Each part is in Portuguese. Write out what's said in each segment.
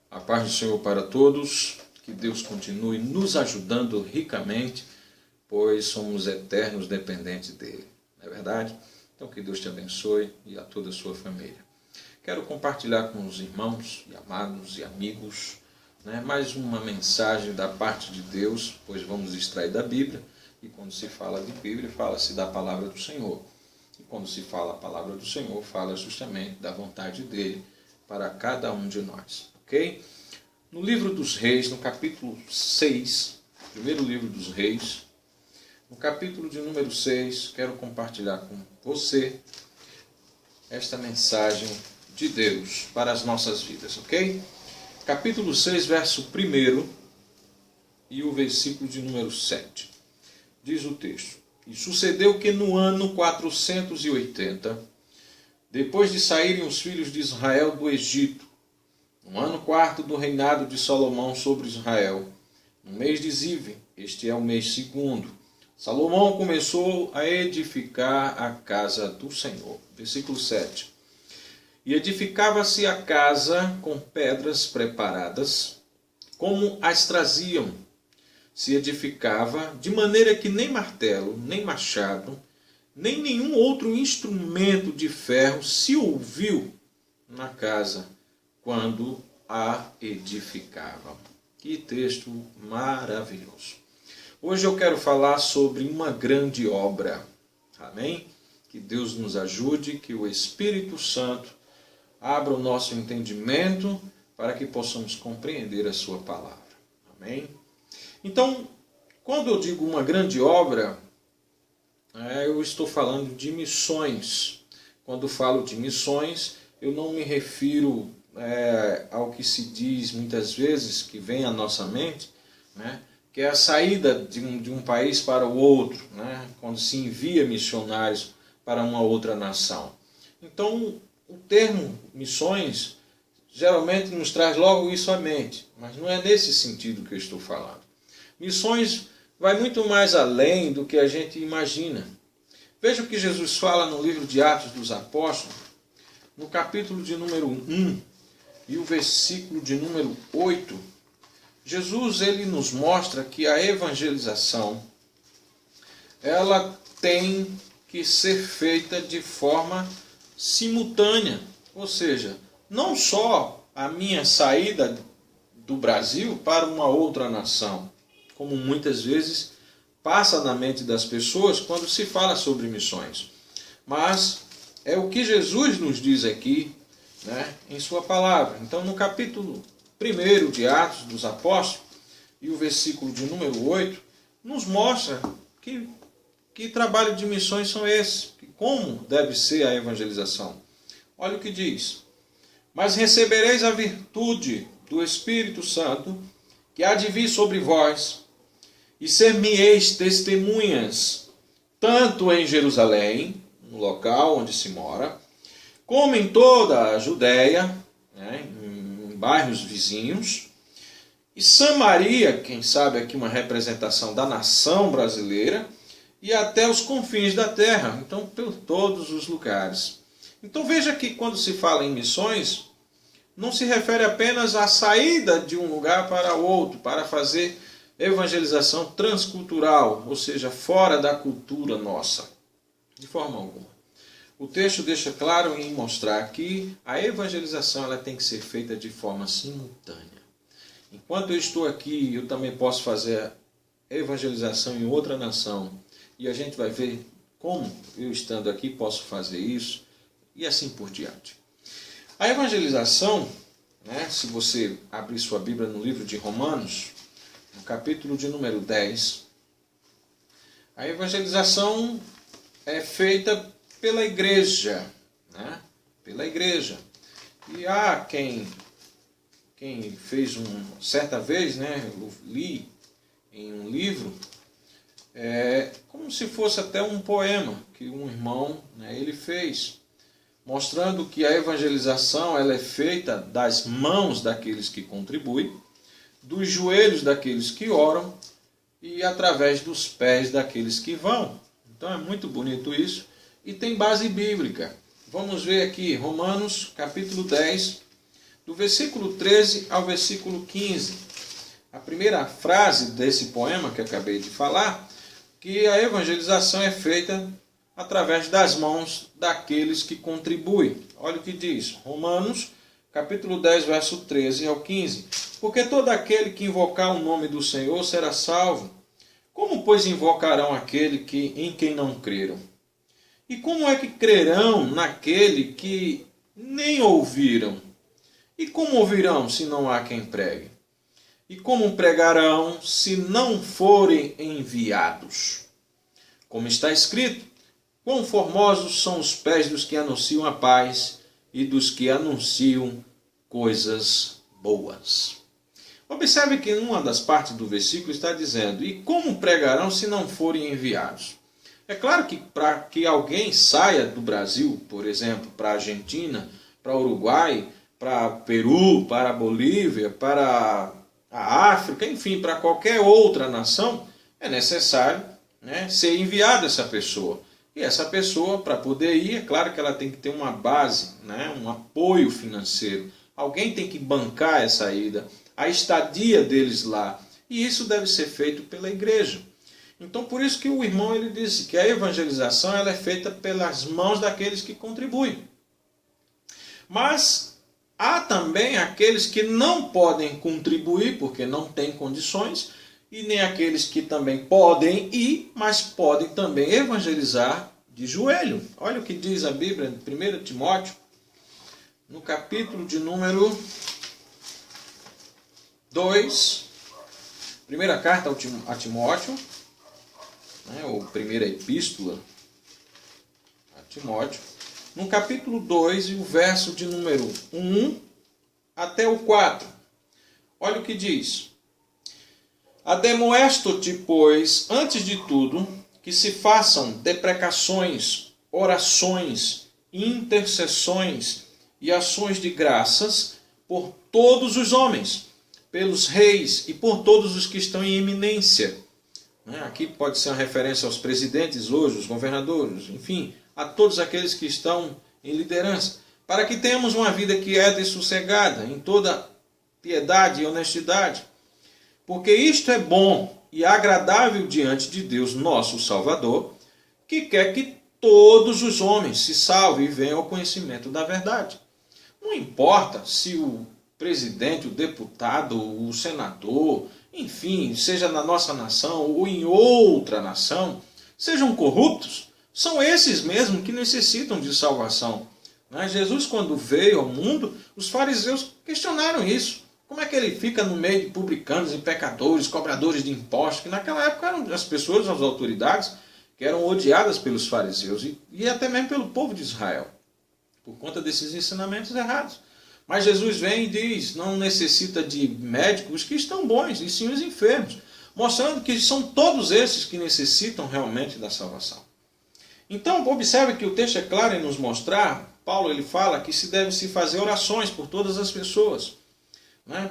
A paz do Senhor para todos, que Deus continue nos ajudando ricamente, pois somos eternos dependentes dEle, não é verdade? Então que Deus te abençoe e a toda a sua família. Quero compartilhar com os irmãos e amados e amigos, mais uma mensagem da parte de Deus, pois vamos extrair da Bíblia, e quando se fala de Bíblia, fala-se da palavra do Senhor. E quando se fala a palavra do Senhor, fala justamente da vontade dEle para cada um de nós. Ok? No livro dos Reis, no capítulo 6, primeiro livro dos Reis, no capítulo de número 6, quero compartilhar com você esta mensagem de Deus para as nossas vidas, ok? Capítulo 6, verso 1 e o versículo de número 7. Diz o texto: E sucedeu que no ano 480, depois de saírem os filhos de Israel do Egito, no ano quarto do reinado de Salomão sobre Israel, no mês de Zive, este é o mês segundo, Salomão começou a edificar a casa do Senhor. Versículo 7. E edificava-se a casa com pedras preparadas, como as traziam. Se edificava de maneira que nem martelo, nem machado, nem nenhum outro instrumento de ferro se ouviu na casa quando a edificavam. Que texto maravilhoso. Hoje eu quero falar sobre uma grande obra. Amém? Que Deus nos ajude, que o Espírito Santo abra o nosso entendimento para que possamos compreender a sua palavra. Amém? Então, quando eu digo uma grande obra, eu estou falando de missões. Quando falo de missões, eu não me refiro ao que se diz muitas vezes, que vem à nossa mente, que é a saída de um país para o outro, quando se envia missionários para uma outra nação. Então, o termo missões geralmente nos traz logo isso à mente, mas não é nesse sentido que eu estou falando. Missões vai muito mais além do que a gente imagina. Veja o que Jesus fala no livro de Atos dos Apóstolos, no capítulo de número 1 e o versículo de número 8. Jesus ele nos mostra que a evangelização ela tem que ser feita de forma simultânea. Ou seja, não só a minha saída do Brasil para uma outra nação, como muitas vezes passa na mente das pessoas quando se fala sobre missões. Mas é o que Jesus nos diz aqui, em sua palavra. Então, no capítulo 1 de Atos dos Apóstolos, e o versículo de número 8, nos mostra que trabalho de missões são esses, como deve ser a evangelização. Olha o que diz: Mas recebereis a virtude do Espírito Santo, que há de vir sobre vós, e ser-me-eis testemunhas, tanto em Jerusalém, no local onde se mora, como em toda a Judéia, em bairros vizinhos, e Samaria, quem sabe aqui uma representação da nação brasileira, e até os confins da terra, então por todos os lugares. Então veja que quando se fala em missões, não se refere apenas à saída de um lugar para outro, para fazer evangelização transcultural, ou seja, fora da cultura nossa, de forma alguma. O texto deixa claro em mostrar que a evangelização ela tem que ser feita de forma simultânea. Enquanto eu estou aqui, eu também posso fazer evangelização em outra nação, e a gente vai ver como eu estando aqui posso fazer isso, e assim por diante. A evangelização, se você abrir sua Bíblia no livro de Romanos, no capítulo de número 10, a evangelização é feita pela igreja, pela igreja. E há quem fez certa vez, eu li em um livro, como se fosse até um poema que um irmão ele fez, mostrando que a evangelização ela é feita das mãos daqueles que contribuem, dos joelhos daqueles que oram e através dos pés daqueles que vão. Então é muito bonito isso e tem base bíblica. Vamos ver aqui Romanos capítulo 10, do versículo 13 ao versículo 15. A primeira frase desse poema que eu acabei de falar, que a evangelização é feita através das mãos daqueles que contribuem. Olha o que diz, Romanos, capítulo 10, verso 13 ao 15. Porque todo aquele que invocar o nome do Senhor será salvo. Como, pois, invocarão aquele em quem não creram? E como é que crerão naquele que nem ouviram? E como ouvirão se não há quem pregue? E como pregarão se não forem enviados? Como está escrito, quão formosos são os pés dos que anunciam a paz e dos que anunciam coisas boas. Observe que numa das partes do versículo está dizendo, e como pregarão se não forem enviados? É claro que para que alguém saia do Brasil, por exemplo, para a Argentina, para o Uruguai, para Peru, para a Bolívia, para a África, enfim, para qualquer outra nação, é necessário, ser enviada essa pessoa. E essa pessoa, para poder ir, é claro que ela tem que ter uma base, um apoio financeiro. Alguém tem que bancar essa ida, a estadia deles lá. E isso deve ser feito pela igreja. Então, por isso que o irmão ele disse que a evangelização ela é feita pelas mãos daqueles que contribuem. Mas há também aqueles que não podem contribuir porque não têm condições, e nem aqueles que também podem ir, mas podem também evangelizar de joelho. Olha o que diz a Bíblia em 1 Timóteo, no capítulo de número 2, primeira carta a Timóteo, ou primeira epístola a Timóteo, no capítulo 2 e o verso de número 1 até o 4. Olha o que diz. Ademoesto-te, pois, antes de tudo, que se façam deprecações, orações, intercessões e ações de graças por todos os homens, pelos reis e por todos os que estão em eminência. Aqui pode ser uma referência aos presidentes hoje, os governadores, enfim, a todos aqueles que estão em liderança, para que tenhamos uma vida quieta e sossegada, em toda piedade e honestidade. Porque isto é bom e agradável diante de Deus, nosso Salvador, que quer que todos os homens se salvem e venham ao conhecimento da verdade. Não importa se o presidente, o deputado, o senador, enfim, seja na nossa nação ou em outra nação, sejam corruptos, são esses mesmos que necessitam de salvação. Jesus, quando veio ao mundo, os fariseus questionaram isso. Como é que ele fica no meio de publicanos e pecadores, cobradores de impostos, que naquela época eram as pessoas, as autoridades, que eram odiadas pelos fariseus e até mesmo pelo povo de Israel, por conta desses ensinamentos errados. Mas Jesus vem e diz, não necessita de médicos que estão bons, e sim os enfermos, mostrando que são todos esses que necessitam realmente da salvação. Então, observe que o texto é claro em nos mostrar, Paulo ele fala que se deve se fazer orações por todas as pessoas,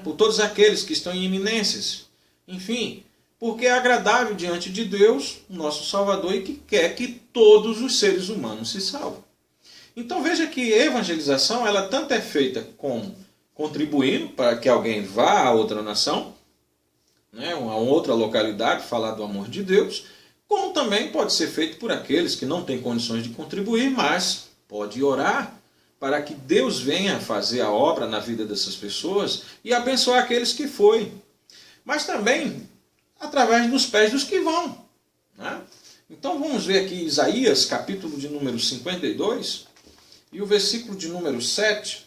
por todos aqueles que estão em eminências, enfim, porque é agradável diante de Deus, o nosso Salvador, e que quer que todos os seres humanos se salvem. Então veja que a evangelização, ela tanto é feita como contribuindo para que alguém vá a outra nação, a outra localidade, falar do amor de Deus, como também pode ser feito por aqueles que não têm condições de contribuir, mas pode orar para que Deus venha fazer a obra na vida dessas pessoas e abençoar aqueles que foi. Mas também através dos pés dos que vão. Então vamos ver aqui Isaías, capítulo de número 52, e o versículo de número 7.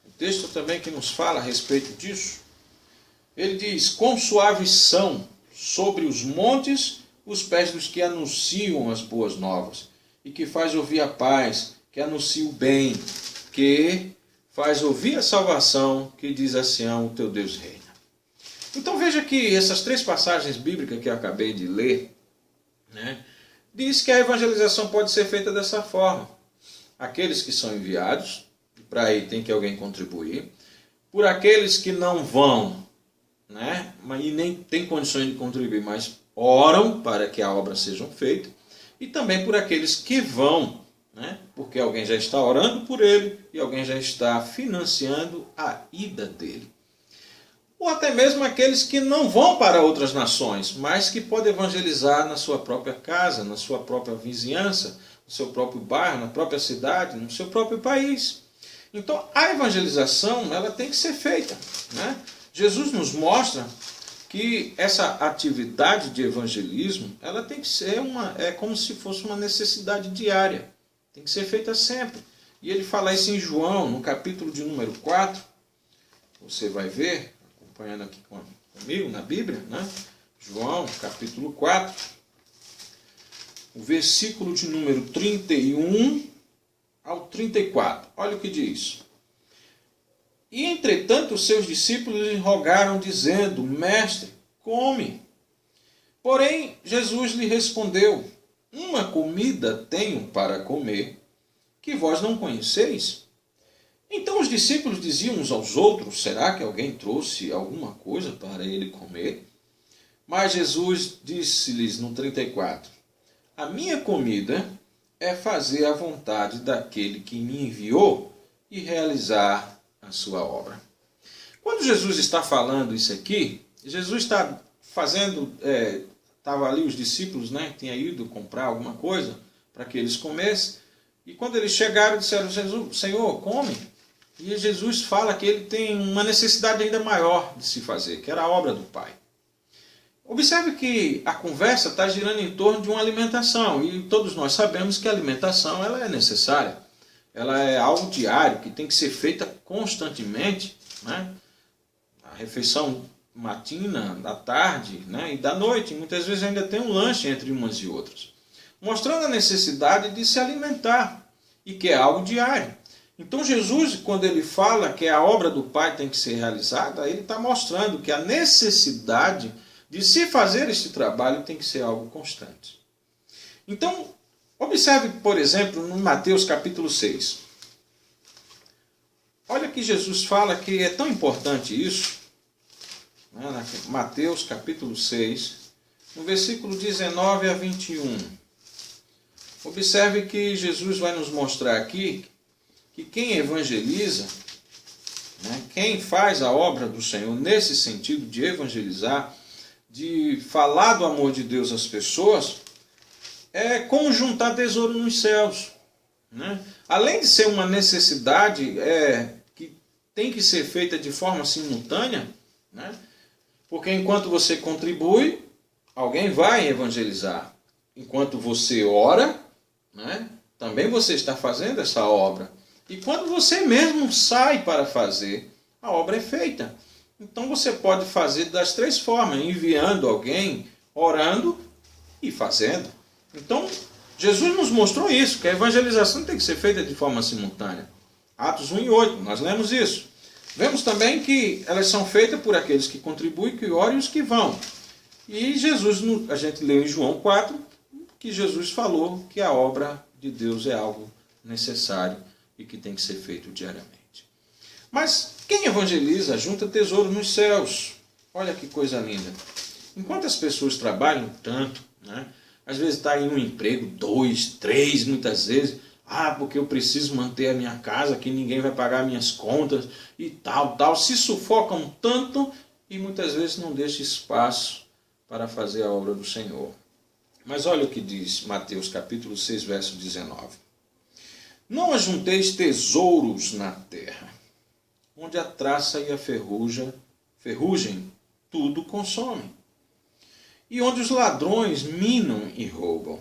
O texto também que nos fala a respeito disso. Ele diz, quão suaves são sobre os montes os pés dos que anunciam as boas novas, e que faz ouvir a paz, que anuncia o bem, que faz ouvir a salvação, que diz a Sião, o teu Deus reina. Então veja que essas três passagens bíblicas que eu acabei de ler, diz que a evangelização pode ser feita dessa forma. Aqueles que são enviados, para aí tem que alguém contribuir, por aqueles que não vão, e nem tem condições de contribuir, mas oram para que a obra seja feita, e também por aqueles que vão, né? Porque alguém já está orando por ele e alguém já está financiando a ida dele. Ou até mesmo aqueles que não vão para outras nações, mas que podem evangelizar na sua própria casa, na sua própria vizinhança, no seu próprio bairro, na própria cidade, no seu próprio país. Então a evangelização ela tem que ser feita, né? Jesus nos mostra que essa atividade de evangelismo ela tem que ser como se fosse uma necessidade diária, tem que ser feita sempre. E ele fala isso em João, no capítulo de número 4, você vai ver, acompanhando aqui comigo na Bíblia, né? João, capítulo 4, o versículo de número 31 ao 34. Olha o que diz. E entretanto os seus discípulos lhe rogaram, dizendo: Mestre, come. Porém Jesus lhe respondeu: Uma comida tenho para comer, que vós não conheceis. Então os discípulos diziam uns aos outros: Será que alguém trouxe alguma coisa para ele comer? Mas Jesus disse-lhes no 34: A minha comida é fazer a vontade daquele que me enviou e realizar a sua obra. Quando Jesus está falando isso aqui, Jesus está fazendo, estava ali os discípulos, né, tinham ido comprar alguma coisa para que eles comessem, e quando eles chegaram disseram: Senhor, come. E Jesus fala que ele tem uma necessidade ainda maior de se fazer, que era a obra do Pai. Observe que a conversa está girando em torno de uma alimentação, e todos nós sabemos que a alimentação ela é necessária. Ela é algo diário, que tem que ser feita constantemente, né? A refeição matina, da tarde, né? E da noite. Muitas vezes ainda tem um lanche entre umas e outras. Mostrando a necessidade de se alimentar, e que é algo diário. Então Jesus, quando ele fala que a obra do Pai tem que ser realizada, ele está mostrando que a necessidade de se fazer este trabalho tem que ser algo constante. Então, observe, por exemplo, no Mateus capítulo 6. Olha que Jesus fala que é tão importante isso. Né? Mateus capítulo 6, no versículo 19 a 21. Observe que Jesus vai nos mostrar aqui que quem evangeliza, né, quem faz a obra do Senhor nesse sentido de evangelizar, de falar do amor de Deus às pessoas, é como juntar tesouro nos céus. Né? Além de ser uma necessidade que tem que ser feita de forma simultânea, né? Porque enquanto você contribui, alguém vai evangelizar. Enquanto você ora, né, também você está fazendo essa obra. E quando você mesmo sai para fazer, a obra é feita. Então você pode fazer das três formas: enviando alguém, orando e fazendo. Então Jesus nos mostrou isso, que a evangelização tem que ser feita de forma simultânea. Atos 1 e 8, nós lemos isso. Vemos também que elas são feitas por aqueles que contribuem, que oram e os que vão. E Jesus, a gente leu em João 4, que Jesus falou que a obra de Deus é algo necessário e que tem que ser feito diariamente. Mas quem evangeliza junta tesouro nos céus. Olha que coisa linda. Enquanto as pessoas trabalham tanto, né, às vezes está em um emprego, 2, 3, muitas vezes, porque eu preciso manter a minha casa, que ninguém vai pagar minhas contas e tal, se sufocam tanto e muitas vezes não deixam espaço para fazer a obra do Senhor. Mas olha o que diz Mateus capítulo 6, verso 19. Não ajunteis tesouros na terra, onde a traça e a ferrugem tudo consomem, e onde os ladrões minam e roubam.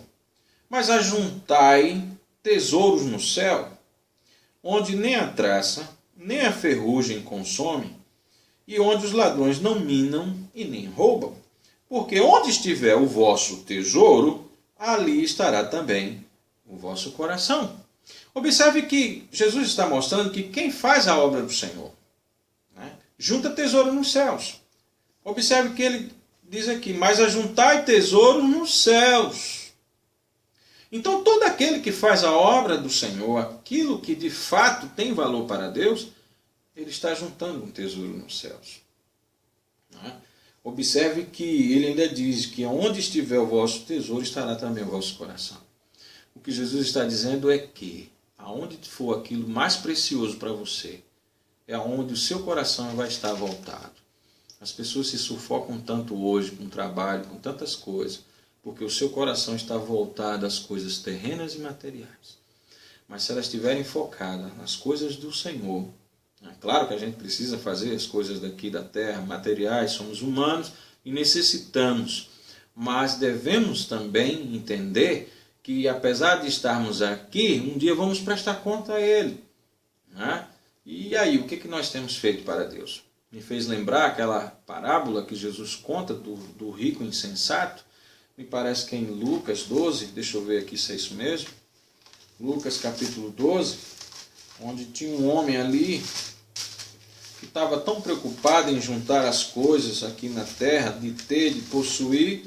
Mas ajuntai tesouros no céu, onde nem a traça, nem a ferrugem consome, e onde os ladrões não minam e nem roubam. Porque onde estiver o vosso tesouro, ali estará também o vosso coração. Observe que Jesus está mostrando que quem faz a obra do Senhor, né, junta tesouro nos céus. Observe que ele diz aqui: mas ajuntai tesouro nos céus. Então todo aquele que faz a obra do Senhor, aquilo que de fato tem valor para Deus, ele está juntando um tesouro nos céus. Né? Observe que ele ainda diz que onde estiver o vosso tesouro, estará também o vosso coração. O que Jesus está dizendo é que, aonde for aquilo mais precioso para você, é aonde o seu coração vai estar voltado. As pessoas se sufocam tanto hoje com o trabalho, com tantas coisas, porque o seu coração está voltado às coisas terrenas e materiais. Mas se elas estiverem focadas nas coisas do Senhor, é claro que a gente precisa fazer as coisas daqui da terra, materiais, somos humanos e necessitamos, mas devemos também entender que apesar de estarmos aqui, um dia vamos prestar conta a Ele. Né? E aí, o que nós temos feito para Deus? Me fez lembrar aquela parábola que Jesus conta do rico insensato, me parece que é em Lucas 12, deixa eu ver aqui se é isso mesmo, Lucas capítulo 12, onde tinha um homem ali que estava tão preocupado em juntar as coisas aqui na terra, de ter, de possuir,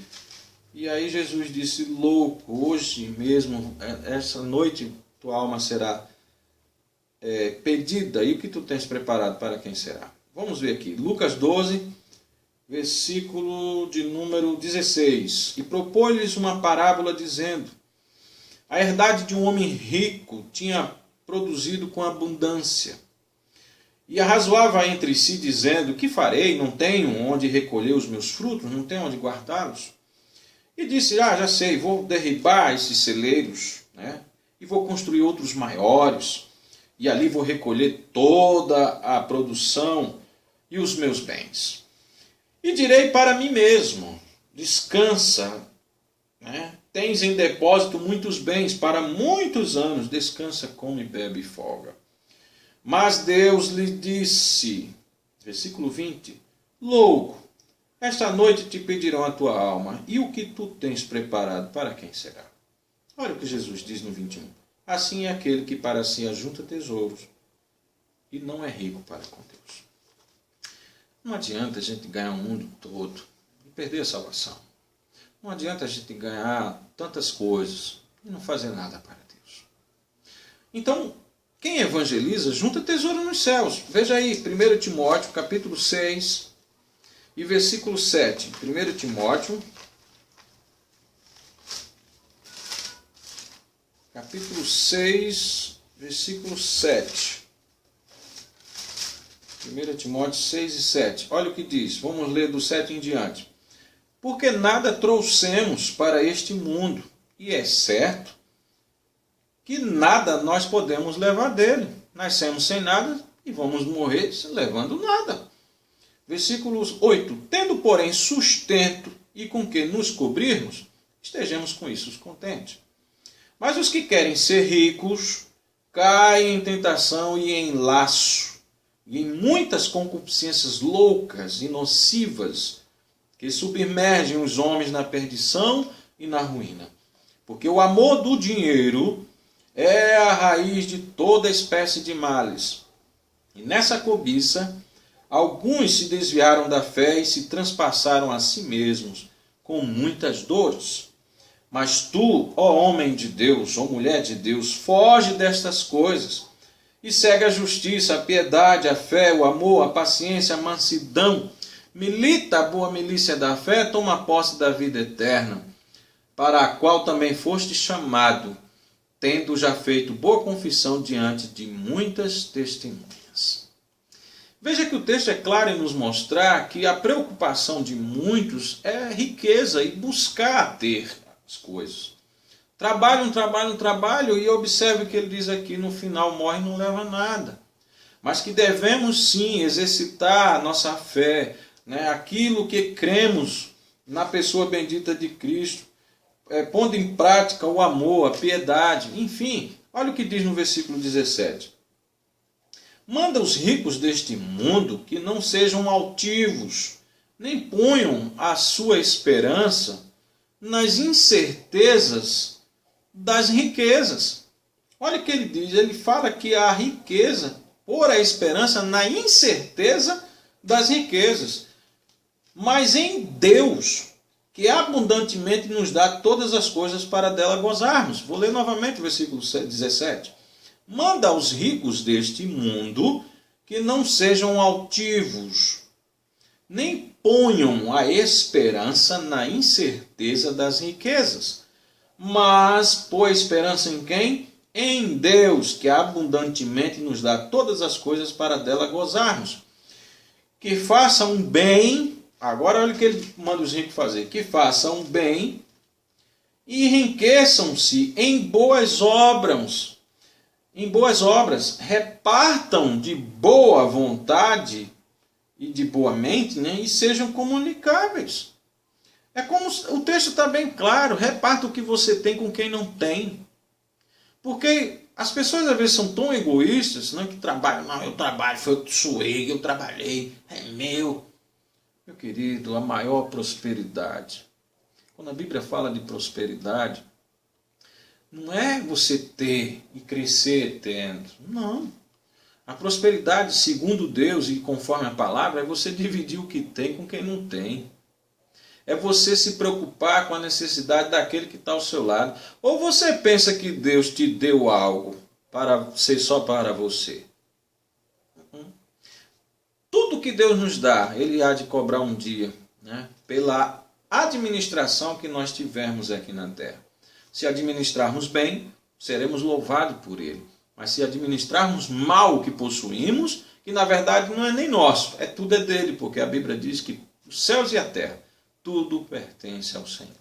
e aí Jesus disse, louco, hoje mesmo, essa noite tua alma será pedida, e o que tu tens preparado para quem será? Vamos ver aqui, Lucas 12, versículo de número 16. E propôs-lhes uma parábola dizendo, a herdade de um homem rico tinha produzido com abundância. E arrazoava entre si, dizendo, que farei? Não tenho onde recolher os meus frutos, não tenho onde guardá-los. E disse, já sei, vou derribar esses celeiros, né? E vou construir outros maiores, e ali vou recolher toda a produção e os meus bens. E direi para mim mesmo, descansa, né? Tens em depósito muitos bens para muitos anos, descansa, come, bebe e folga. Mas Deus lhe disse, versículo 20, louco, esta noite te pedirão a tua alma, e o que tu tens preparado, para quem será? Olha o que Jesus diz no 21. Assim é aquele que para si ajunta tesouros, e não é rico para com Deus. Não adianta a gente ganhar o mundo todo e perder a salvação. Não adianta a gente ganhar tantas coisas e não fazer nada para Deus. Então, quem evangeliza, junta tesouro nos céus. Veja aí, 1 Timóteo, capítulo 6 e versículo 7. 1 Timóteo, capítulo 6, versículo 7. 1 Timóteo 6 e 7. Olha o que diz. Vamos ler do 7 em diante. Porque nada trouxemos para este mundo, e é certo que nada nós podemos levar dele. Nascemos sem nada e vamos morrer sem levando nada. Versículo 8. Tendo, porém, sustento e com que nos cobrirmos, estejamos com isso contentes. Mas os que querem ser ricos caem em tentação e em laço, e em muitas concupiscências loucas e nocivas, que submergem os homens na perdição e na ruína. Porque o amor do dinheiro é a raiz de toda espécie de males. E nessa cobiça, alguns se desviaram da fé e se transpassaram a si mesmos com muitas dores. Mas tu, ó homem de Deus, ó mulher de Deus, foge destas coisas e segue a justiça, a piedade, a fé, o amor, a paciência, a mansidão. Milita a boa milícia da fé, toma posse da vida eterna, para a qual também foste chamado, tendo já feito boa confissão diante de muitas testemunhas. Veja que o texto é claro em nos mostrar que a preocupação de muitos é riqueza e buscar ter as coisas. Trabalham, e observe o que ele diz aqui, no final morre e não leva nada. Mas que devemos sim exercitar a nossa fé, né? Aquilo que cremos na pessoa bendita de Cristo, pondo em prática o amor, a piedade, enfim. Olha o que diz no versículo 17. Manda os ricos deste mundo que não sejam altivos, nem ponham a sua esperança nas incertezas das riquezas. Olha o que ele diz, ele fala que a riqueza, pôr a esperança na incerteza das riquezas, mas em Deus, que abundantemente nos dá todas as coisas para dela gozarmos. Vou ler novamente o versículo 17. Manda aos ricos deste mundo que não sejam altivos, nem ponham a esperança na incerteza das riquezas, mas pôr esperança em quem? Em Deus, que abundantemente nos dá todas as coisas para dela gozarmos. Que façam bem, agora olha o que ele manda os ricos fazer, que façam bem e enriqueçam-se em boas obras. Em boas obras, repartam de boa vontade e de boa mente, né, e sejam comunicáveis. É como o texto está bem claro, reparta o que você tem com quem não tem. Porque as pessoas às vezes são tão egoístas, né, que trabalham, não, eu trabalho, foi eu que suei, eu trabalhei, é meu. Meu querido, a maior prosperidade. Quando a Bíblia fala de prosperidade, não é você ter e crescer tendo. Não. A prosperidade, segundo Deus e conforme a palavra, é você dividir o que tem com quem não tem. É você se preocupar com a necessidade daquele que está ao seu lado. Ou você pensa que Deus te deu algo para ser só para você? Tudo que Deus nos dá, Ele há de cobrar um dia, né, pela administração que nós tivermos aqui na terra. Se administrarmos bem, seremos louvados por Ele. Mas se administrarmos mal o que possuímos, que na verdade não é nem nosso, tudo é dele, porque a Bíblia diz que os céus e a terra, tudo pertence ao Senhor.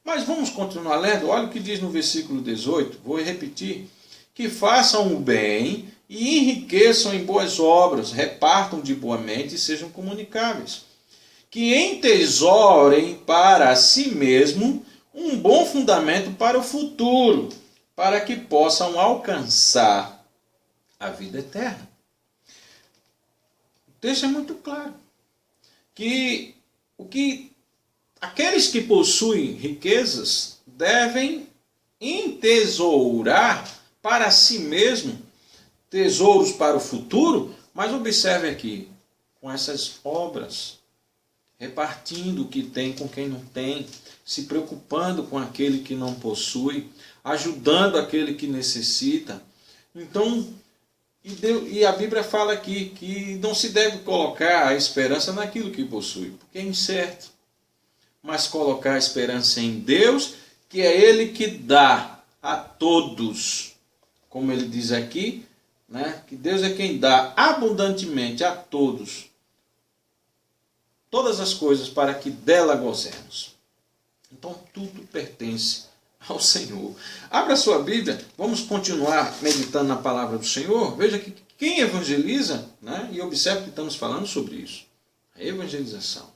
Mas vamos continuar lendo, olha o que diz no versículo 18, vou repetir, que façam o bem e enriqueçam em boas obras, repartam de boa mente e sejam comunicáveis. Que entesourem para si mesmo um bom fundamento para o futuro, para que possam alcançar a vida eterna. O texto é muito claro. Que aqueles que possuem riquezas devem entesourar para si mesmo tesouros para o futuro, mas observe aqui, com essas obras, repartindo o que tem com quem não tem, se preocupando com aquele que não possui, ajudando aquele que necessita. Então, e a Bíblia fala aqui que não se deve colocar a esperança naquilo que possui, porque é incerto, mas colocar a esperança em Deus, que é Ele que dá a todos, como ele diz aqui, né, que Deus é quem dá abundantemente a todos todas as coisas para que dela gozemos. Então tudo pertence ao Senhor. Abra sua Bíblia, vamos continuar meditando na palavra do Senhor. Veja que quem evangeliza, né, e observe que estamos falando sobre isso, a evangelização,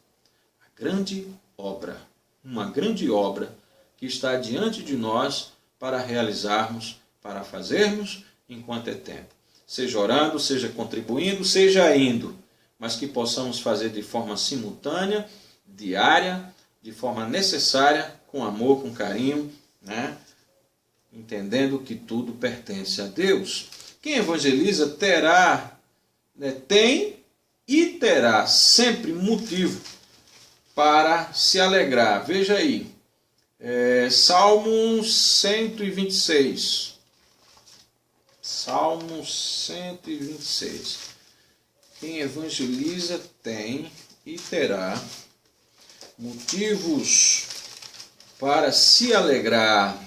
a grande obra, uma grande obra que está diante de nós para realizarmos, para fazermos enquanto é tempo. Seja orando, seja contribuindo, seja indo, mas que possamos fazer de forma simultânea, diária, de forma necessária, com amor, com carinho, né? Entendendo que tudo pertence a Deus. Quem evangeliza terá, tem e terá sempre motivo para se alegrar. Veja aí, Salmo 126. Salmo 126. Quem evangeliza tem e terá motivos para se alegrar.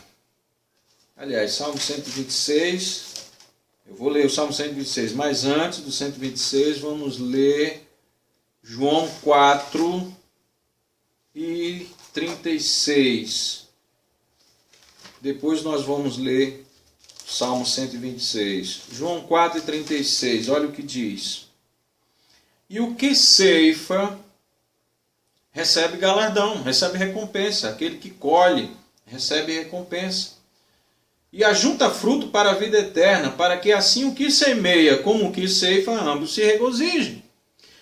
Aliás, Salmo 126, eu vou ler o Salmo 126, mas antes do 126 vamos ler João 4 e 36. Depois nós vamos ler Salmo 126. João 4 e 36, olha o que diz. E o que ceifa recebe galardão, recebe recompensa. Aquele que colhe recebe recompensa. E ajunta fruto para a vida eterna, para que assim o que semeia como o que ceifa, ambos se regozijem.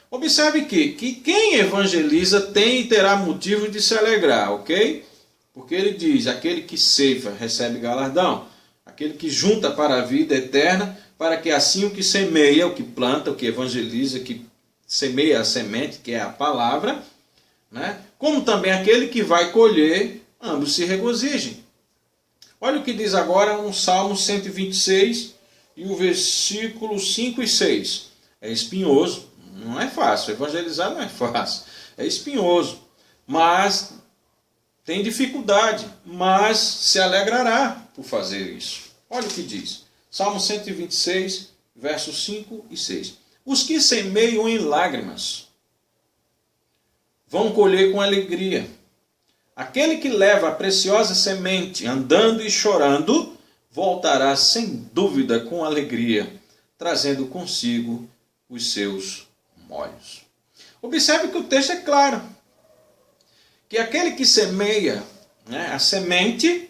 Observe que quem evangeliza tem e terá motivo de se alegrar, ok? Porque ele diz, aquele que ceifa recebe galardão, aquele que junta para a vida eterna, para que assim o que semeia, o que planta, o que evangeliza, que semeia a semente, que é a palavra, né? Como também aquele que vai colher, ambos se regozijem. Olha o que diz agora no Salmo 126 e o versículo 5 e 6. É espinhoso, não é fácil, evangelizar não é fácil, é espinhoso, mas tem dificuldade, mas se alegrará por fazer isso. Olha o que diz. Salmo 126, versos 5 e 6. Os que semeiam em lágrimas vão colher com alegria. Aquele que leva a preciosa semente andando e chorando, voltará sem dúvida com alegria, trazendo consigo os seus molhos. Observe que o texto é claro. Que aquele que semeia, né, a semente,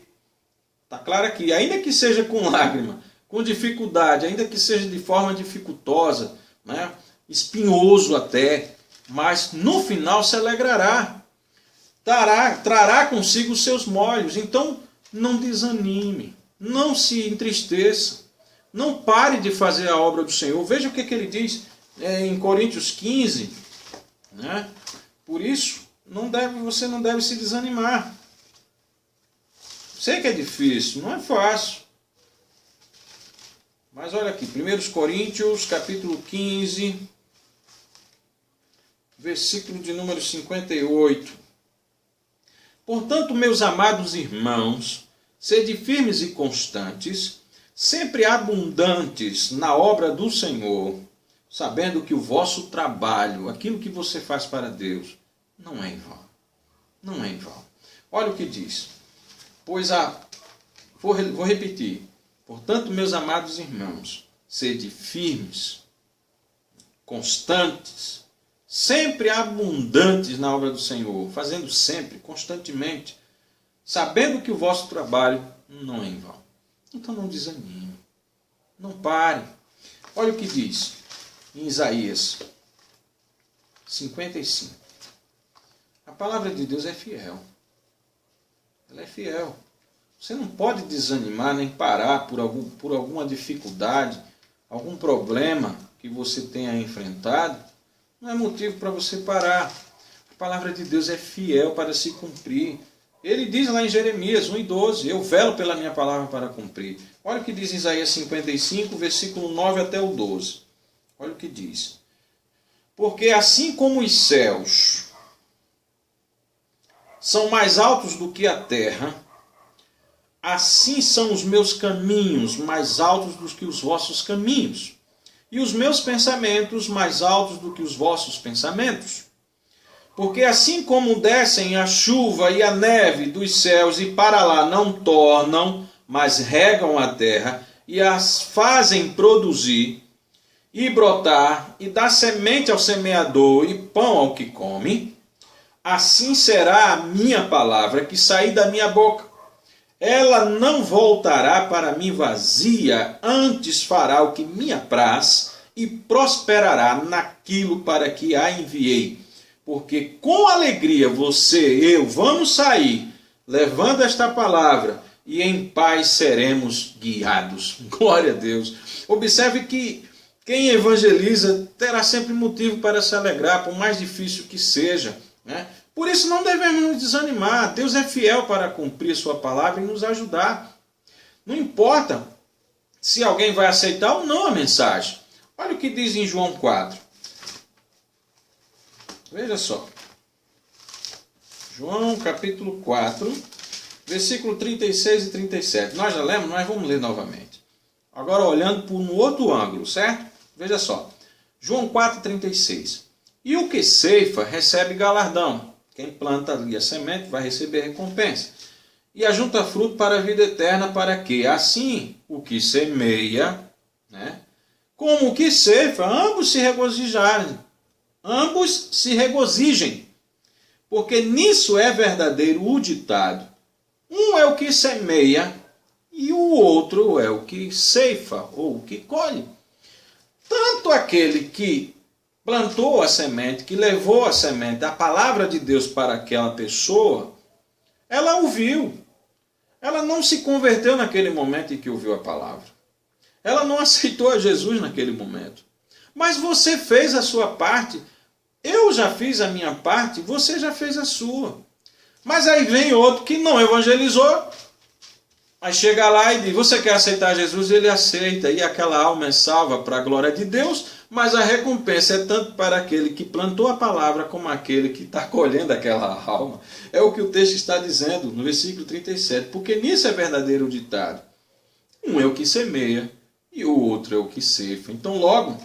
está claro aqui, ainda que seja com lágrima, com dificuldade, ainda que seja de forma dificultosa, né, espinhoso até, mas no final se alegrará, trará consigo os seus molhos. Então não desanime, não se entristeça, não pare de fazer a obra do Senhor. Veja o que ele diz em Coríntios 15, né? Por isso, você não deve se desanimar. Sei que é difícil, não é fácil. Mas olha aqui, 1 Coríntios, capítulo 15, versículo de número 58. Portanto, meus amados irmãos, sede firmes e constantes, sempre abundantes na obra do Senhor, sabendo que o vosso trabalho, aquilo que você faz para Deus, não é em vão. Não é em vão. Olha o que diz. Vou repetir. Portanto, meus amados irmãos, sede firmes, constantes, sempre abundantes na obra do Senhor, fazendo sempre, constantemente, sabendo que o vosso trabalho não é em vão. Então não desanime, não pare. Olha o que diz em Isaías 55. A palavra de Deus é fiel. Ela é fiel. Você não pode desanimar nem parar por alguma dificuldade, algum problema que você tenha enfrentado. Não é motivo para você parar. A palavra de Deus é fiel para se cumprir. Ele diz lá em Jeremias 1:12, eu velo pela minha palavra para cumprir. Olha o que diz em Isaías 55, versículo 9 até o 12. Olha o que diz. Porque assim como os céus são mais altos do que a terra, assim são os meus caminhos mais altos do que os vossos caminhos, e os meus pensamentos mais altos do que os vossos pensamentos. Porque assim como descem a chuva e a neve dos céus e para lá não tornam, mas regam a terra e as fazem produzir e brotar e dar semente ao semeador e pão ao que come, assim será a minha palavra que sair da minha boca. Ela não voltará para mim vazia, antes fará o que me apraz e prosperará naquilo para que a enviei. Porque com alegria eu vamos sair, levando esta palavra, e em paz seremos guiados. Glória a Deus. Observe que quem evangeliza terá sempre motivo para se alegrar, por mais difícil que seja, né? Por isso não devemos nos desanimar. Deus é fiel para cumprir sua palavra e nos ajudar. Não importa se alguém vai aceitar ou não a mensagem. Olha o que diz em João 4. Veja só. João capítulo 4, versículo 36 e 37. Nós já lemos, nós vamos ler novamente. Agora olhando por um outro ângulo, certo? Veja só. João 4, 36. E o que ceifa recebe galardão. Quem planta ali a semente vai receber recompensa. E ajunta fruto para a vida eterna, para que assim o que semeia, né, como o que ceifa, ambos se regozijarem. Ambos se regozijem. Porque nisso é verdadeiro o ditado. Um é o que semeia e o outro é o que ceifa ou o que colhe. Tanto aquele que plantou a semente, que levou a semente, a palavra de Deus para aquela pessoa, ela ouviu. Ela não se converteu naquele momento em que ouviu a palavra. Ela não aceitou a Jesus naquele momento. Mas você fez a sua parte. Eu já fiz a minha parte, você já fez a sua. Mas aí vem outro que não evangelizou. Aí chega lá e diz, você quer aceitar Jesus? Ele aceita. E aquela alma é salva para a glória de Deus, Mas a recompensa é tanto para aquele que plantou a palavra como aquele que está colhendo aquela alma. É o que o texto está dizendo no versículo 37. Porque nisso é verdadeiro o ditado. Um é o que semeia e o outro é o que ceifa. Então logo,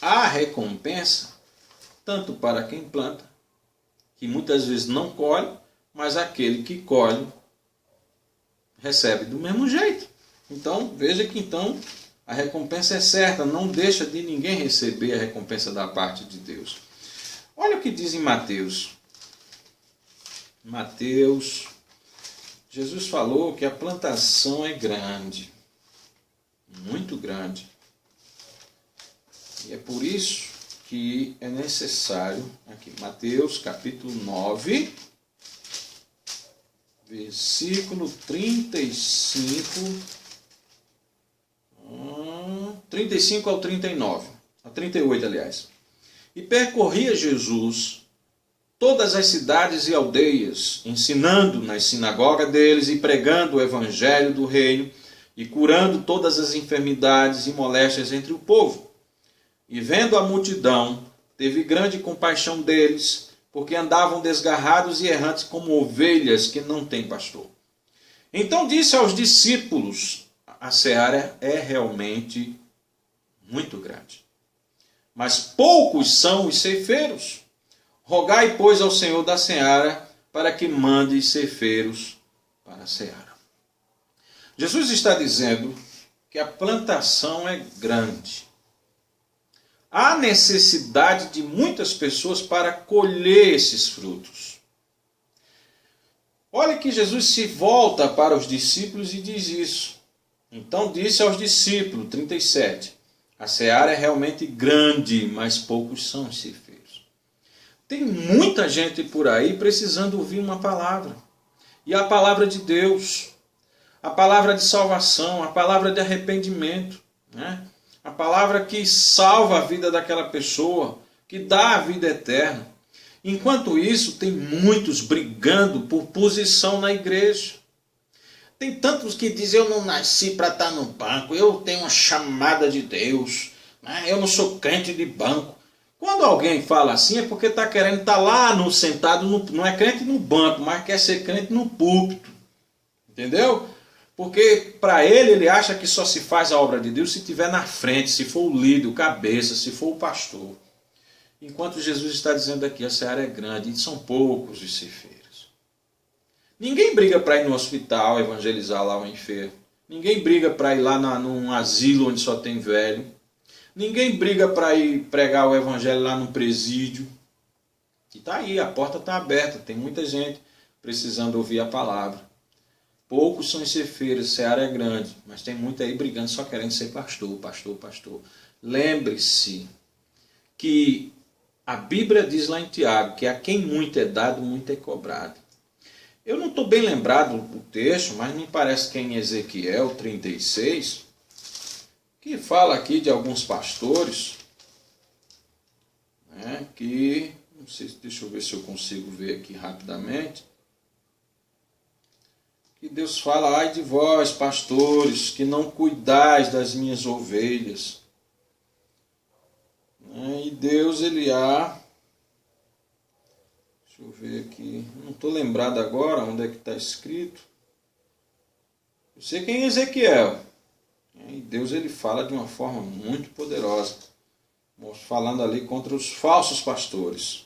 há recompensa tanto para quem planta, que muitas vezes não colhe, mas aquele que colhe recebe do mesmo jeito. Então veja que a recompensa é certa, não deixa de ninguém receber a recompensa da parte de Deus. Olha o que diz em Mateus. Mateus, Jesus falou que a plantação é grande, muito grande. E é por isso que é necessário, aqui, Mateus capítulo 9, versículo 35 ao 39, a 38, aliás. E percorria Jesus todas as cidades e aldeias, ensinando nas sinagogas deles e pregando o evangelho do reino e curando todas as enfermidades e moléstias entre o povo. E vendo a multidão, teve grande compaixão deles, porque andavam desgarrados e errantes como ovelhas que não têm pastor. Então disse aos discípulos: a seara é realmente muito grande, mas poucos são os ceifeiros. Rogai, pois, ao Senhor da seara para que mande ceifeiros para a seara. Jesus está dizendo que a plantação é grande. Há necessidade de muitas pessoas para colher esses frutos. Olha que Jesus se volta para os discípulos e diz isso. Então disse aos discípulos, 37, a seara é realmente grande, mas poucos são os ceifeiros. Tem muita gente por aí precisando ouvir uma palavra. E a palavra de Deus, a palavra de salvação, a palavra de arrependimento, né? A palavra que salva a vida daquela pessoa, que dá a vida eterna. Enquanto isso, tem muitos brigando por posição na igreja. Tem tantos que dizem: eu não nasci para estar no banco, eu tenho uma chamada de Deus, né? Eu não sou crente de banco. Quando alguém fala assim é porque está querendo estar lá sentado, não é crente no banco, mas quer ser crente no púlpito. Entendeu? Porque para ele acha que só se faz a obra de Deus se estiver na frente, se for o líder, o cabeça, se for o pastor. Enquanto Jesus está dizendo aqui, a seara é grande e são poucos os ceifeiros. Ninguém briga para ir no hospital evangelizar lá o enfermo. Ninguém briga para ir lá num asilo onde só tem velho. Ninguém briga para ir pregar o evangelho lá no presídio. E está aí, a porta está aberta, tem muita gente precisando ouvir a palavra. Poucos são os ceifeiros, a seara é grande, mas tem muito aí brigando só querendo ser pastor, pastor, pastor. Lembre-se que a Bíblia diz lá em Tiago que a quem muito é dado, muito é cobrado. Eu não estou bem lembrado do texto, mas me parece que é em Ezequiel 36, que fala aqui de alguns pastores, né, que, não sei, deixa eu ver se eu consigo ver aqui rapidamente, que Deus fala: ai de vós, pastores, que não cuidais das minhas ovelhas. E Deus, ele há... Deixa eu ver aqui. Não estou lembrado agora onde é que está escrito. Eu sei que é em Ezequiel. E Deus, ele fala de uma forma muito poderosa, falando ali contra os falsos pastores.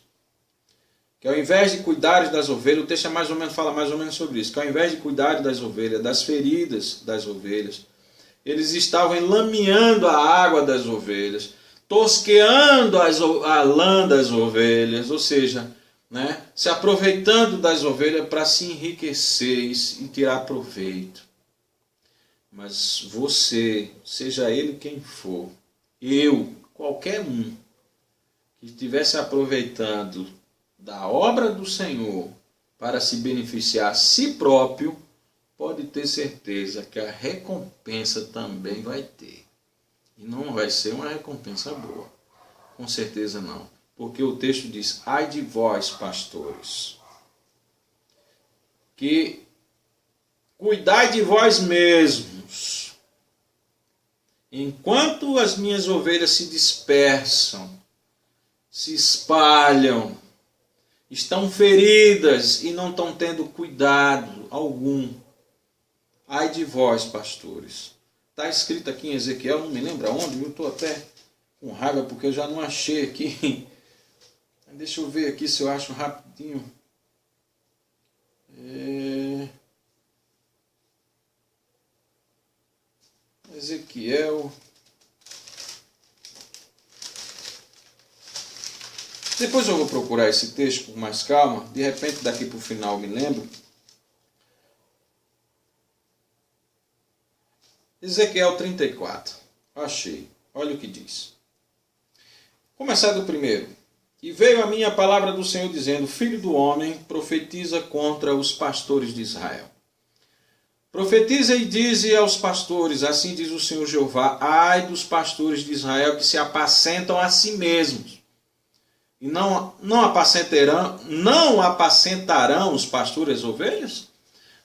Que ao invés de cuidar das ovelhas, o texto fala mais ou menos sobre isso, que ao invés de cuidar das ovelhas, das feridas das ovelhas, eles estavam enlameando a água das ovelhas, tosqueando a lã das ovelhas, ou seja, né, se aproveitando das ovelhas para se enriquecer e tirar proveito. Mas você, seja ele quem for, eu, qualquer um, que estivesse aproveitando da obra do Senhor para se beneficiar a si próprio, pode ter certeza que a recompensa também vai ter. E não vai ser uma recompensa boa. Com certeza não. Porque o texto diz: ai de vós, pastores, que cuidai de vós mesmos, Enquanto as minhas ovelhas se dispersam, se espalham, estão feridas e não estão tendo cuidado algum, ai de vós, pastores. Está escrito aqui em Ezequiel, não me lembro onde, eu estou até com raiva porque eu já não achei aqui. Deixa eu ver aqui se eu acho rapidinho. Ezequiel. Depois eu vou procurar esse texto com mais calma. De repente, daqui para o final, me lembro. Ezequiel 34. Achei. Olha o que diz. Começar do primeiro. E veio a minha palavra do Senhor dizendo: Filho do homem, profetiza contra os pastores de Israel. Profetiza e dize aos pastores, assim diz o Senhor Jeová: ai dos pastores de Israel que se apacentam a si mesmos. E não apacentarão os pastores as ovelhas?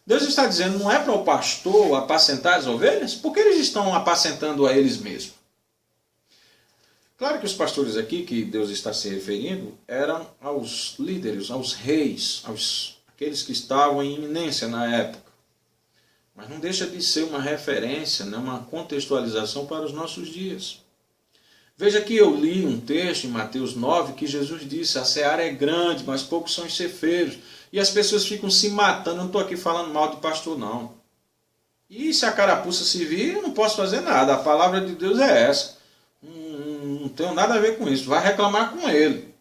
Deus está dizendo, não é para o pastor apacentar as ovelhas? Por que eles estão apacentando a eles mesmos? Claro que os pastores aqui, que Deus está se referindo, eram aos líderes, aos reis, aqueles que estavam em iminência na época. Mas não deixa de ser uma referência, né, uma contextualização para os nossos dias. Veja que eu li um texto em Mateus 9 que Jesus disse: a seara é grande, mas poucos são os ceifeiros. E as pessoas ficam se matando. Eu não estou aqui falando mal de pastor, não. E se a carapuça se vir, eu não posso fazer nada. A palavra de Deus é essa. Não tenho nada a ver com isso. Vai reclamar com ele.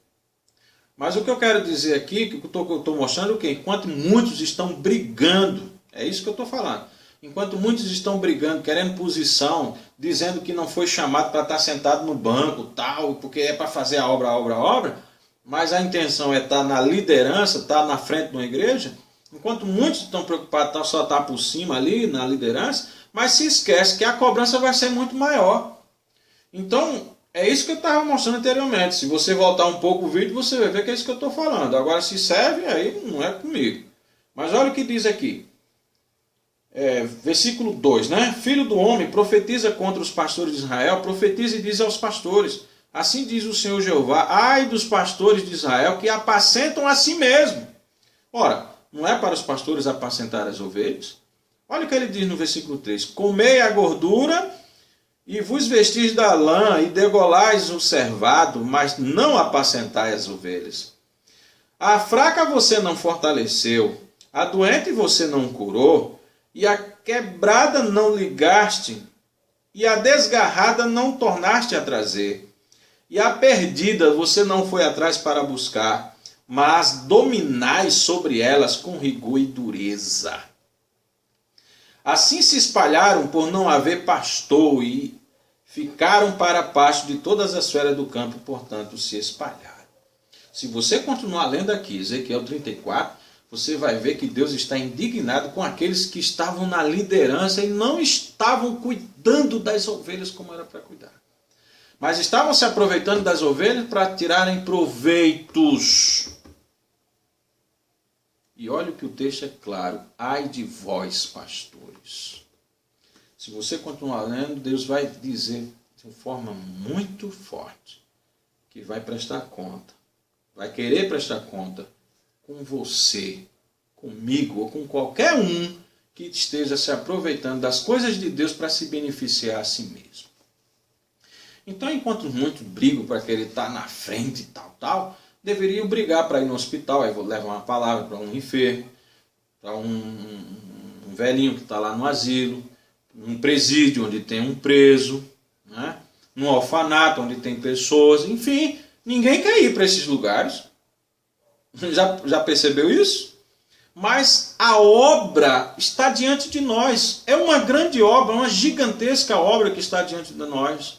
Mas o que eu quero dizer aqui, que eu estou mostrando, é o quê? Enquanto muitos estão brigando, é isso que eu estou falando. Enquanto muitos estão brigando, querendo posição, dizendo que não foi chamado para estar sentado no banco, tal, porque é para fazer a obra, mas a intenção é estar na liderança, estar na frente de uma igreja, enquanto muitos estão preocupados em só estar por cima ali, na liderança, mas se esquece que a cobrança vai ser muito maior. Então, é isso que eu estava mostrando anteriormente. Se você voltar um pouco o vídeo, você vai ver que é isso que eu estou falando. Agora, se serve, aí não é comigo. Mas olha o que diz aqui. Versículo 2, né? Filho do homem, profetiza contra os pastores de Israel, profetiza e diz aos pastores, assim diz o Senhor Jeová: ai dos pastores de Israel que apacentam a si mesmo. Ora, não é para os pastores apacentar as ovelhas? Olha o que ele diz no versículo 3: comei a gordura e vos vestis da lã e degolais o cervado, mas não apacentai as ovelhas. A fraca você não fortaleceu, a doente você não curou, e a quebrada não ligaste, e a desgarrada não tornaste a trazer, e a perdida você não foi atrás para buscar, mas dominais sobre elas com rigor e dureza. Assim se espalharam por não haver pastor, e ficaram para pasto de todas as feras do campo, e portanto se espalharam. Se você continuar lendo aqui, Ezequiel 34, você vai ver que Deus está indignado com aqueles que estavam na liderança e não estavam cuidando das ovelhas como era para cuidar. Mas estavam se aproveitando das ovelhas para tirarem proveitos. E olha o que o texto é claro: ai de vós, pastores. Se você continuar lendo, Deus vai dizer de forma muito forte que vai prestar conta, vai querer prestar conta com você, comigo ou com qualquer um que esteja se aproveitando das coisas de Deus para se beneficiar a si mesmo. Então, enquanto muitos brigam para querer estar na frente e tal, deveriam brigar para ir no hospital, aí vou levar uma palavra para um enfermo, para um velhinho que está lá no asilo, um presídio onde tem um preso, né? Num orfanato onde tem pessoas, enfim, ninguém quer ir para esses lugares. Já percebeu isso? Mas a obra está diante de nós. É uma grande obra, uma gigantesca obra que está diante de nós.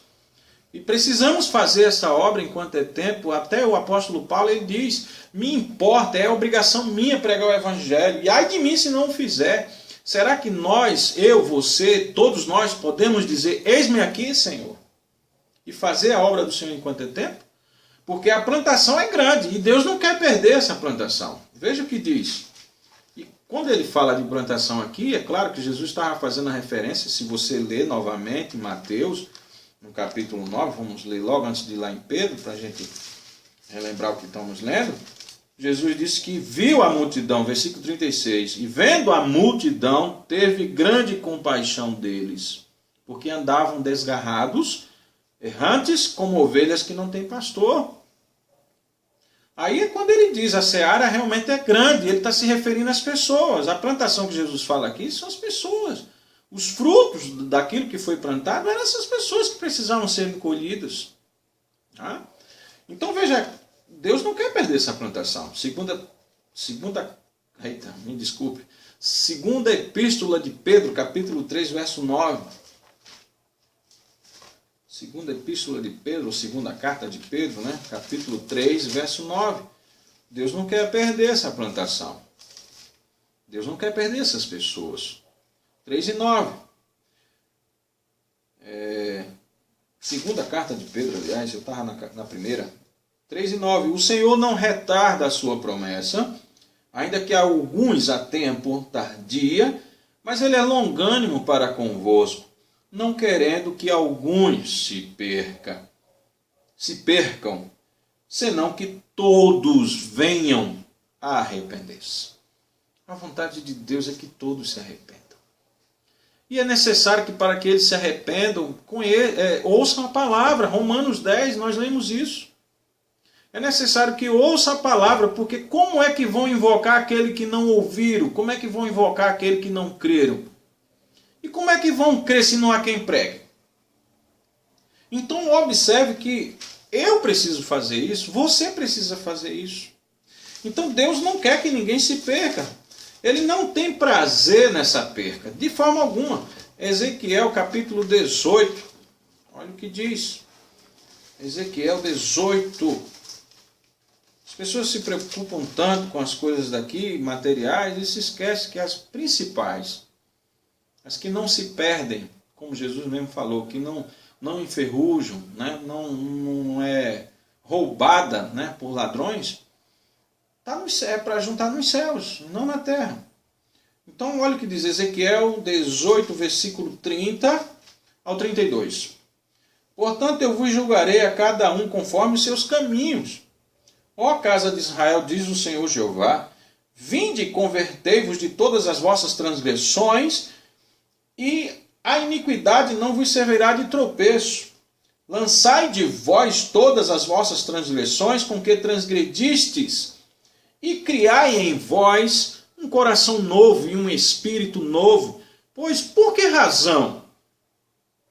E precisamos fazer essa obra enquanto é tempo. Até o apóstolo Paulo ele diz: me importa, é obrigação minha pregar o evangelho. E ai de mim se não o fizer. Será que nós, eu, você, todos nós podemos dizer: eis-me aqui, Senhor, e fazer a obra do Senhor enquanto é tempo? Porque a plantação é grande e Deus não quer perder essa plantação. Veja o que diz. E quando ele fala de plantação aqui, é claro que Jesus estava fazendo a referência, se você ler novamente em Mateus, no capítulo 9, vamos ler logo antes de ir lá em Pedro, para a gente relembrar o que estamos lendo. Jesus disse que viu a multidão, versículo 36, e vendo a multidão, teve grande compaixão deles, porque andavam desgarrados, errantes, como ovelhas que não têm pastor. Aí é quando ele diz, a seara realmente é grande, ele está se referindo às pessoas. A plantação que Jesus fala aqui são as pessoas. Os frutos daquilo que foi plantado eram essas pessoas que precisavam ser colhidas. Tá? Então veja, Deus não quer perder essa plantação. Segunda epístola de Pedro, capítulo 3, verso 9. Segunda epístola de Pedro, ou segunda carta de Pedro, né? Capítulo 3, verso 9. Deus não quer perder essa plantação. Deus não quer perder essas pessoas. 3 e 9. Segunda carta de Pedro, aliás, eu estava na primeira. 3 e 9. O Senhor não retarda a sua promessa, ainda que alguns a tenha por tardia, mas ele é longânimo para convosco, não querendo que alguns se percam, senão que todos venham a arrepender-se. A vontade de Deus é que todos se arrependam. E é necessário que para que eles se arrependam, ouçam a palavra. Romanos 10, nós lemos isso. É necessário que ouça a palavra, porque como é que vão invocar aquele que não ouviram? Como é que vão invocar aquele que não creram? E como é que vão crer se não há quem pregue? Então observe que eu preciso fazer isso, você precisa fazer isso. Então Deus não quer que ninguém se perca. Ele não tem prazer nessa perca, de forma alguma. Ezequiel capítulo 18, olha o que diz. Ezequiel 18. As pessoas se preocupam tanto com as coisas daqui, materiais, e se esquecem que as principais, as que não se perdem, como Jesus mesmo falou, que não enferrujam, né? não é roubada, né, por ladrões, é para juntar nos céus, não na terra. Então olha o que diz Ezequiel 18, versículo 30 ao 32. Portanto eu vos julgarei a cada um conforme os seus caminhos. Ó casa de Israel, diz o Senhor Jeová, vinde e convertei-vos de todas as vossas transgressões, e a iniquidade não vos servirá de tropeço. Lançai de vós todas as vossas transgressões com que transgredistes, e criai em vós um coração novo e um espírito novo. Pois por que razão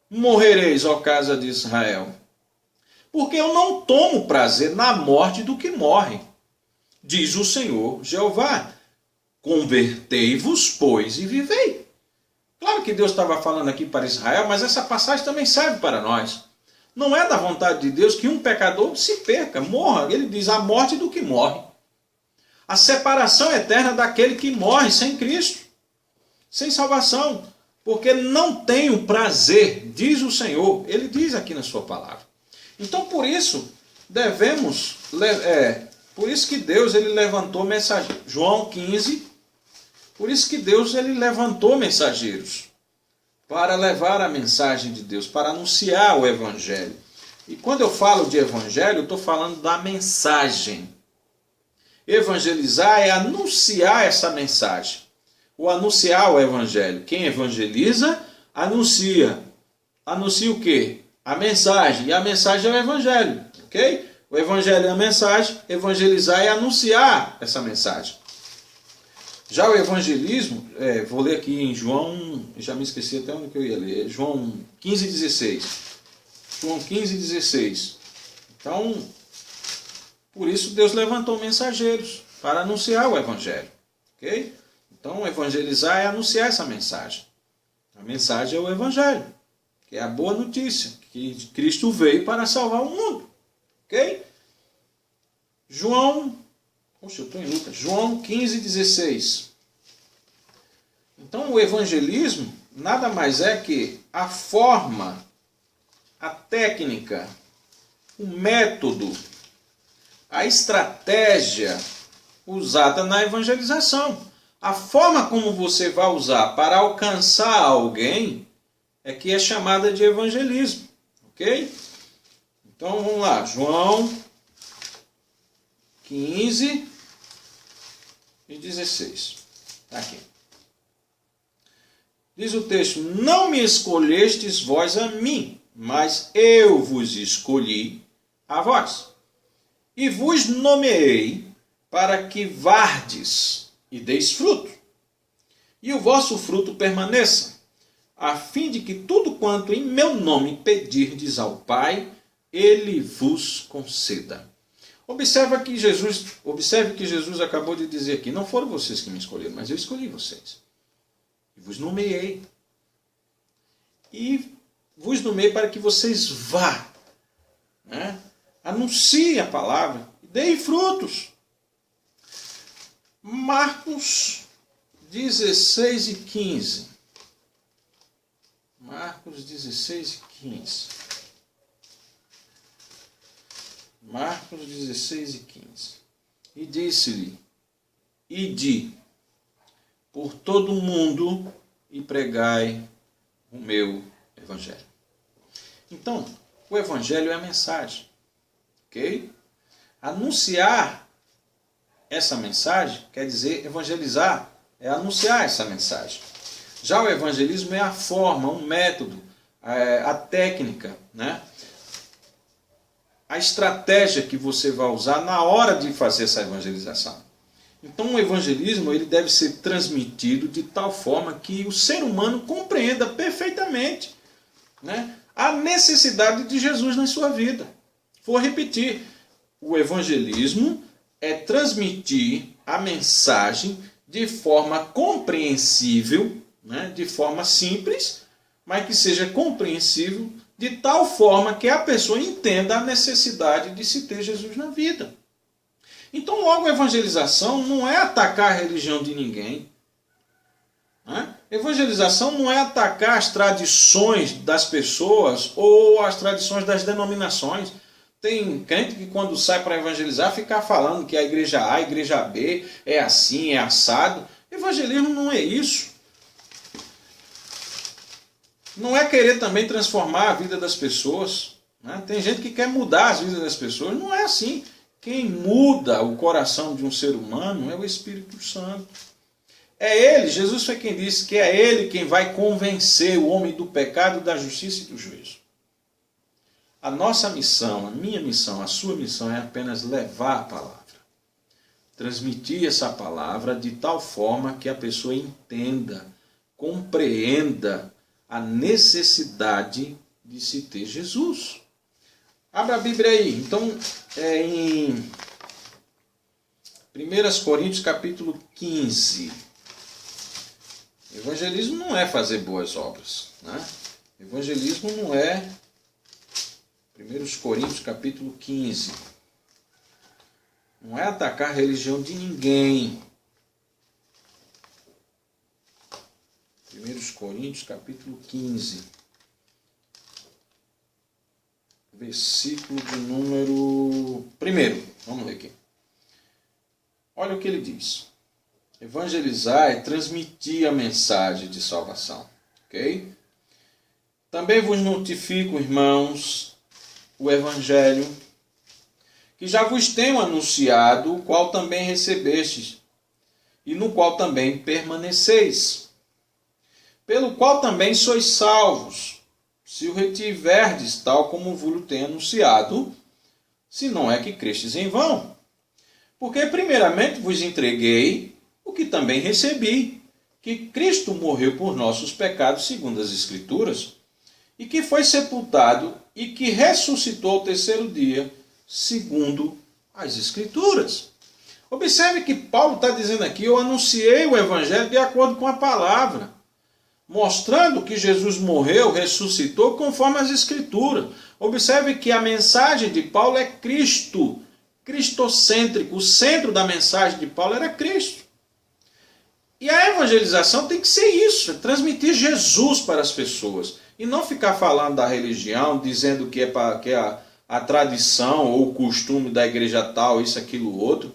morrereis, ó casa de Israel? Porque eu não tomo prazer na morte do que morre, diz o Senhor Jeová. Convertei-vos, pois, e vivei. Claro que Deus estava falando aqui para Israel, mas essa passagem também serve para nós. Não é da vontade de Deus que um pecador se perca, morra. Ele diz a morte do que morre. A separação eterna daquele que morre sem Cristo, sem salvação. Porque não tenho prazer, diz o Senhor. Ele diz aqui na sua palavra. Então por isso por isso que Deus ele levantou mensageiros. João 15, por isso que Deus ele levantou mensageiros para levar a mensagem de Deus, para anunciar o Evangelho. E quando eu falo de Evangelho, eu estou falando da mensagem. Evangelizar é anunciar essa mensagem. Ou anunciar o Evangelho. Quem evangeliza, anuncia. Anuncia o quê? A mensagem. E a mensagem é o Evangelho. Ok? O Evangelho é a mensagem. Evangelizar é anunciar essa mensagem. Já o evangelismo, vou ler aqui em João, já me esqueci até onde que eu ia ler. João 15,16. João 15,16. Então, por isso Deus levantou mensageiros para anunciar o Evangelho. Ok? Então, evangelizar é anunciar essa mensagem. A mensagem é o Evangelho, que é a boa notícia, que Cristo veio para salvar o mundo. Ok? Eu estou em Lucas. João 15,16. Então, o evangelismo nada mais é que a forma, a técnica, o método, a estratégia usada na evangelização. A forma como você vai usar para alcançar alguém é que é chamada de evangelismo. Ok? Então vamos lá, João 15 e 16. Está aqui. Diz o texto: não me escolhestes vós a mim, mas eu vos escolhi a vós. E vos nomeei para que vardes e deis fruto, e o vosso fruto permaneça, a fim de que tudo quanto em meu nome pedirdes ao Pai, Ele vos conceda. Observe que Jesus acabou de dizer aqui: não foram vocês que me escolheram, mas eu escolhi vocês. E vos nomeei. E vos nomeei para que vocês vá, né? Anuncie a palavra e deem frutos. Marcos 16 e 15. Marcos 16 e 15. Marcos 16 e 15. E disse-lhe: ide por todo o mundo e pregai o meu evangelho. Então, o evangelho é a mensagem. Ok? Anunciar essa mensagem quer dizer evangelizar, é anunciar essa mensagem. Já o evangelismo é a forma, um método, a técnica, né? A estratégia que você vai usar na hora de fazer essa evangelização. Então o evangelismo ele deve ser transmitido de tal forma que o ser humano compreenda perfeitamente, né, a necessidade de Jesus na sua vida. Vou repetir, o evangelismo é transmitir a mensagem de forma compreensível, né, de forma simples, mas que seja compreensível de tal forma que a pessoa entenda a necessidade de se ter Jesus na vida. Então, logo, a evangelização não é atacar a religião de ninguém. Né? Evangelização não é atacar as tradições das pessoas ou as tradições das denominações. Tem crente que quando sai para evangelizar fica falando que a igreja A, a igreja B é assim, é assado. Evangelismo não é isso. Não é querer também transformar a vida das pessoas. Né? Tem gente que quer mudar as vidas das pessoas. Não é assim. Quem muda o coração de um ser humano é o Espírito Santo. É Ele, Jesus foi quem disse que é Ele quem vai convencer o homem do pecado, da justiça e do juízo. A nossa missão, a minha missão, a sua missão é apenas levar a palavra. Transmitir essa palavra de tal forma que a pessoa entenda, compreenda a necessidade de se ter Jesus. Abra a Bíblia aí. Então, em 1 Coríntios capítulo 15. Evangelismo não é fazer boas obras. Né? Evangelismo não é... 1 Coríntios capítulo 15. Não é atacar a religião de ninguém. 1 Coríntios capítulo 15. Versículo de número 1. Vamos ler aqui. Olha o que ele diz. Evangelizar é transmitir a mensagem de salvação. Ok? Também vos notifico, irmãos, o Evangelho, que já vos tenho anunciado, o qual também recebestes, e no qual também permaneceis, pelo qual também sois salvos, se o retiverdes, tal como vos tenho anunciado, se não é que crestes em vão. Porque primeiramente vos entreguei o que também recebi, que Cristo morreu por nossos pecados segundo as Escrituras, e que foi sepultado e que ressuscitou ao terceiro dia, segundo as Escrituras. Observe que Paulo está dizendo aqui: eu anunciei o Evangelho de acordo com a palavra, mostrando que Jesus morreu, ressuscitou conforme as Escrituras. Observe que a mensagem de Paulo é Cristo, cristocêntrico. O centro da mensagem de Paulo era Cristo. E a evangelização tem que ser isso, é transmitir Jesus para as pessoas. E não ficar falando da religião, dizendo que é a tradição ou o costume da igreja tal, isso, aquilo, outro,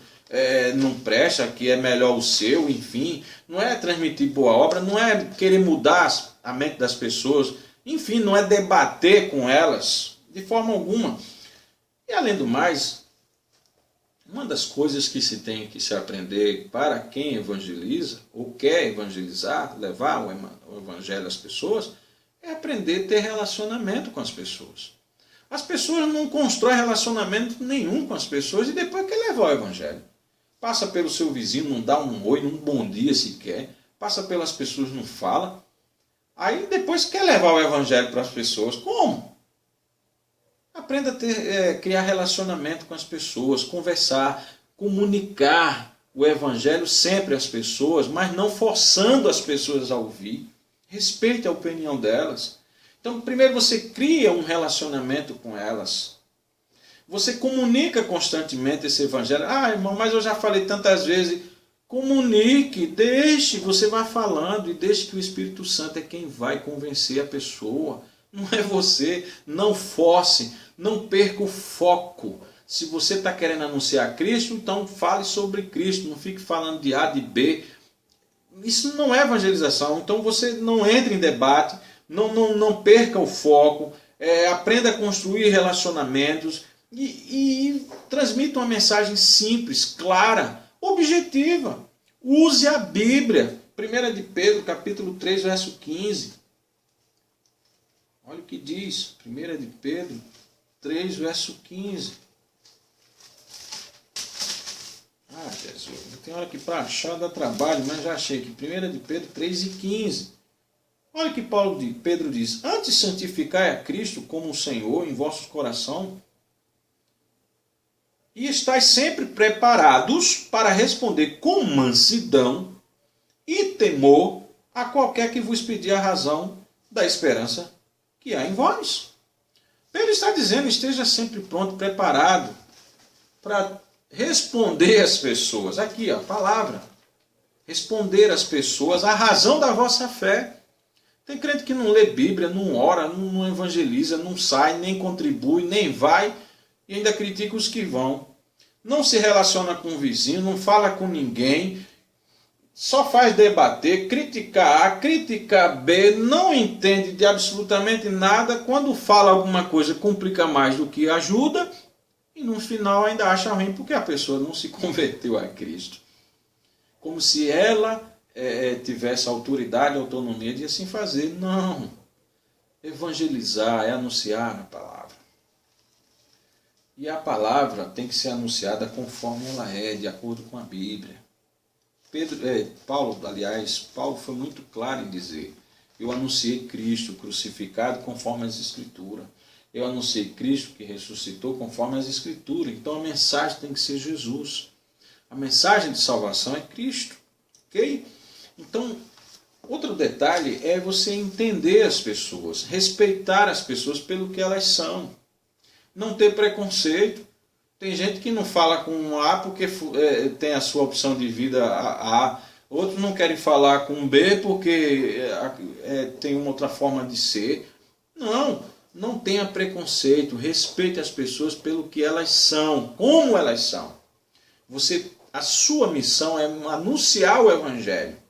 não presta, que é melhor o seu, enfim. Não é transmitir boa obra, não é querer mudar a mente das pessoas, enfim, não é debater com elas. de forma alguma. E além do mais, uma das coisas que se tem que se aprender para quem evangeliza, ou quer evangelizar, levar o evangelho às pessoas, é aprender a ter relacionamento com as pessoas. As pessoas não constroem relacionamento nenhum com as pessoas e depois quer levar o evangelho. Passa pelo seu vizinho, não dá um oi, um bom dia sequer, passa pelas pessoas, não fala. Aí depois quer levar o evangelho para as pessoas. Como? Aprenda a criar relacionamento com as pessoas, conversar, comunicar o evangelho sempre às pessoas, mas não forçando as pessoas a ouvir. Respeite a opinião delas. Então, primeiro você cria um relacionamento com elas. Você comunica constantemente esse evangelho. Ah, irmão, mas eu já falei tantas vezes. Comunique, deixe, você vai falando e deixe que o Espírito Santo é quem vai convencer a pessoa. Não é você, não force, não perca o foco. Se você está querendo anunciar Cristo, então fale sobre Cristo, não fique falando de A, de B. Isso não é evangelização, então você não entre em debate, não perca o foco, aprenda a construir relacionamentos e transmita uma mensagem simples, clara, objetiva. Use a Bíblia. 1 de Pedro, capítulo 3, verso 15. Olha o que diz, 1 de Pedro 3, verso 15. Ah, Jesus, tem hora que para achar dá trabalho, mas já achei aqui. 1 de Pedro 3 e 15. Olha o que Pedro diz. Antes santificai a Cristo como o Senhor em vossos corações e estáis sempre preparados para responder com mansidão e temor a qualquer que vos pedir a razão da esperança que há em vós. Pedro está dizendo, esteja sempre pronto, preparado para responder às pessoas. Aqui, a palavra. Responder às pessoas a razão da vossa fé. Tem crente que não lê Bíblia, não ora, não evangeliza, não sai, nem contribui, nem vai, e ainda critica os que vão. Não se relaciona com o vizinho, não fala com ninguém, só faz debater, criticar A, criticar B, não entende de absolutamente nada. Quando fala alguma coisa, complica mais do que ajuda, e no final ainda acha ruim porque a pessoa não se converteu a Cristo. Como se ela tivesse autoridade, autonomia de assim fazer. Não. Evangelizar é anunciar a palavra. E a palavra tem que ser anunciada conforme ela é, de acordo com a Bíblia. Paulo foi muito claro em dizer: eu anunciei Cristo crucificado conforme as Escrituras. Eu anunciei Cristo que ressuscitou conforme as Escrituras. Então a mensagem tem que ser Jesus. A mensagem de salvação é Cristo. Ok? Então, outro detalhe é você entender as pessoas, respeitar as pessoas pelo que elas são. Não ter preconceito. Tem gente que não fala com um A porque tem a sua opção de vida A. Outros não querem falar com um B porque tem uma outra forma de ser. Não tenha preconceito. Respeite as pessoas pelo que elas são, como elas são. A sua missão é anunciar o Evangelho.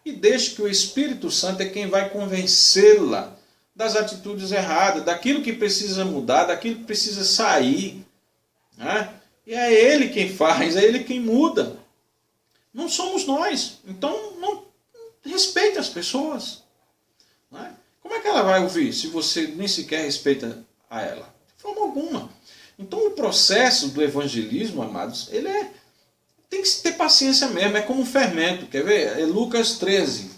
E deixe que o Espírito Santo é quem vai convencê-la das atitudes erradas, daquilo que precisa mudar, daquilo que precisa sair. Né? E é Ele quem faz, é Ele quem muda. Não somos nós. Então, não respeite as pessoas. Né? Como é que ela vai ouvir se você nem sequer respeita a ela? De forma alguma. Então, o processo do evangelismo, amados, tem que ter paciência mesmo, é como um fermento. Quer ver? É Lucas 13.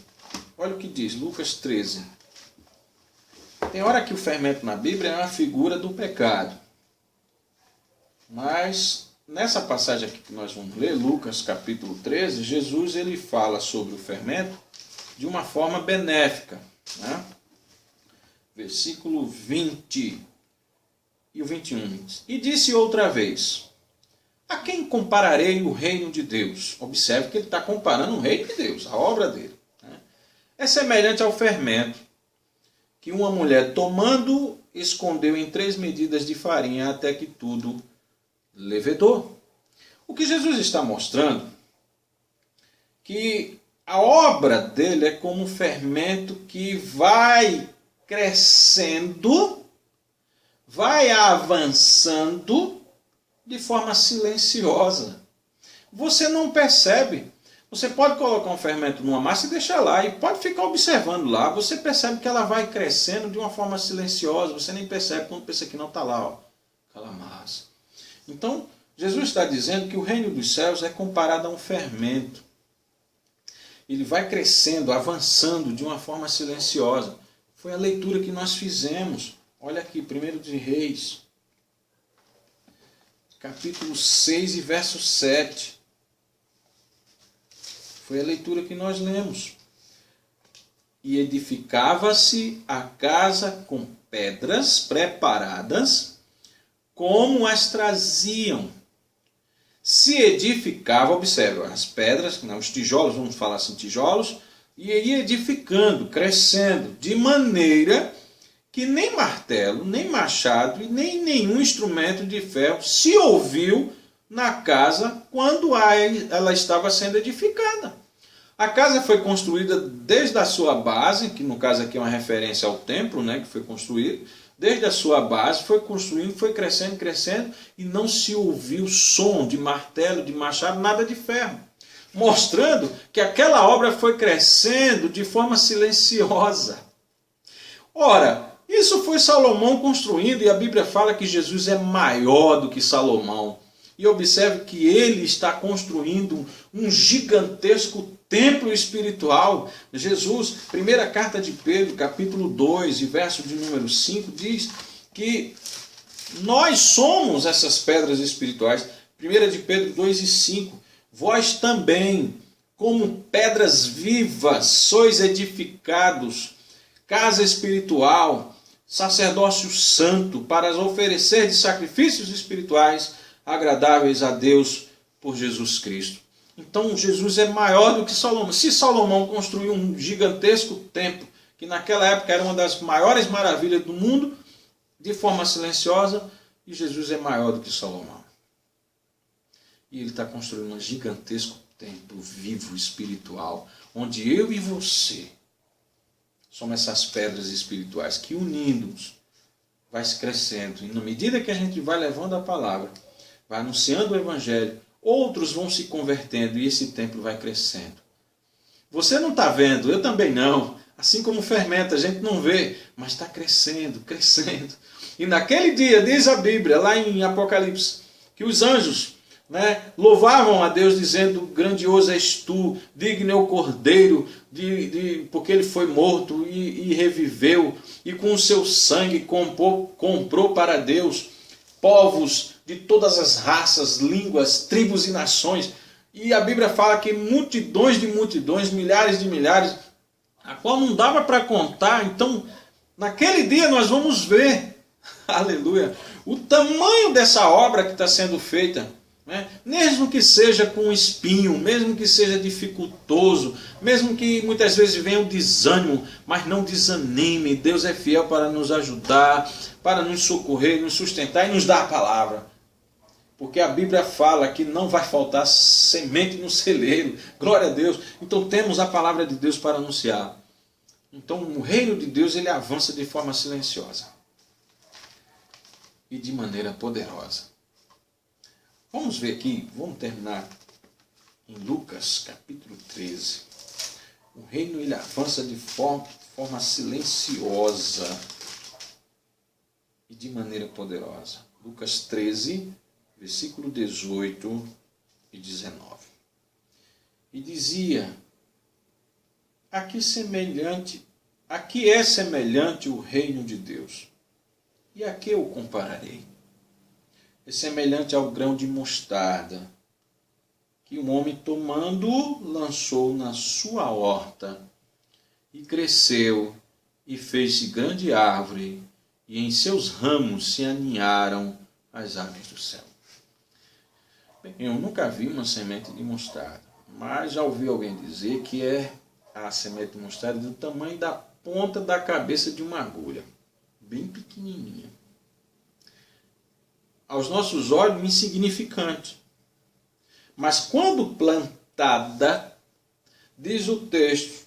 Olha o que diz, Lucas 13. Tem hora que o fermento na Bíblia é uma figura do pecado. Mas nessa passagem aqui que nós vamos ler, Lucas capítulo 13, Jesus ele fala sobre o fermento de uma forma benéfica. Né? Versículo 20 e o 21. E disse outra vez: a quem compararei o reino de Deus? Observe que ele está comparando o reino de Deus, a obra dele. Né? É semelhante ao fermento que uma mulher tomando escondeu em 3 medidas de farinha até que tudo levedou. O que Jesus está mostrando que a obra dele é como um fermento que vai crescendo, vai avançando de forma silenciosa. Você não percebe. Você pode colocar um fermento numa massa e deixar lá, e pode ficar observando lá. Você percebe que ela vai crescendo de uma forma silenciosa. Você nem percebe quando pensa que não está lá, ó, aquela massa. Então, Jesus está dizendo que o reino dos céus é comparado a um fermento. Ele vai crescendo, avançando de uma forma silenciosa. Foi a leitura que nós fizemos. Olha aqui, 1 de Reis, capítulo 6 e verso 7. Foi a leitura que nós lemos. E edificava-se a casa com pedras preparadas, como as traziam. Se edificava, observa, as pedras, os tijolos, vamos falar assim, tijolos, e ia edificando, crescendo, de maneira que nem martelo, nem machado e nem nenhum instrumento de ferro se ouviu na casa quando ela estava sendo edificada. A casa foi construída desde a sua base, que no caso aqui é uma referência ao templo, né, que foi construído. Desde a sua base foi construindo, foi crescendo, crescendo, e não se ouviu som de martelo, de machado, nada de ferro. Mostrando que aquela obra foi crescendo de forma silenciosa. Ora, isso foi Salomão construindo, e a Bíblia fala que Jesus é maior do que Salomão. E observe que ele está construindo um gigantesco templo espiritual. Jesus, primeira carta de Pedro, capítulo 2, e verso de número 5, diz que nós somos essas pedras espirituais. 1 de Pedro 2 e 5. Vós também, como pedras vivas, sois edificados, casa espiritual, sacerdócio santo, para oferecer de sacrifícios espirituais agradáveis a Deus por Jesus Cristo. Então Jesus é maior do que Salomão. Se Salomão construiu um gigantesco templo, que naquela época era uma das maiores maravilhas do mundo, de forma silenciosa, e Jesus é maior do que Salomão. E ele está construindo um gigantesco templo vivo, espiritual, onde eu e você somos essas pedras espirituais que, unindo-nos, vai se crescendo. E na medida que a gente vai levando a palavra, vai anunciando o Evangelho, outros vão se convertendo e esse templo vai crescendo. Você não está vendo, eu também não. Assim como o fermento, a gente não vê, mas está crescendo, crescendo. E naquele dia, diz a Bíblia, lá em Apocalipse, que os anjos, louvavam a Deus dizendo: grandioso és tu, digno é o Cordeiro, porque ele foi morto e reviveu, e com o seu sangue comprou para Deus povos de todas as raças, línguas, tribos e nações. E a Bíblia fala que multidões de multidões, milhares de milhares, a qual não dava para contar. Então, naquele dia nós vamos ver, aleluia, o tamanho dessa obra que está sendo feita. Mesmo que seja com espinho, mesmo que seja dificultoso, mesmo que muitas vezes venha o desânimo, mas não desanime. Deus é fiel para nos ajudar, para nos socorrer, nos sustentar e nos dar a palavra. Porque a Bíblia fala que não vai faltar semente no celeiro. Glória a Deus. Então temos a palavra de Deus para anunciar. Então o reino de Deus, ele avança de forma silenciosa e de maneira poderosa. Vamos ver aqui, vamos terminar em Lucas capítulo 13. O reino, ele avança de forma silenciosa e de maneira poderosa. Lucas 13, versículo 18 e 19. E dizia: a que é semelhante o reino de Deus? E a que eu compararei? É semelhante ao grão de mostarda, que um homem tomando lançou na sua horta, e cresceu, e fez-se grande árvore, e em seus ramos se aninharam as aves do céu. Bem, eu nunca vi uma semente de mostarda, mas já ouvi alguém dizer que é a semente de mostarda do tamanho da ponta da cabeça de uma agulha, bem pequenininha. Aos nossos olhos, insignificante. Mas quando plantada, diz o texto,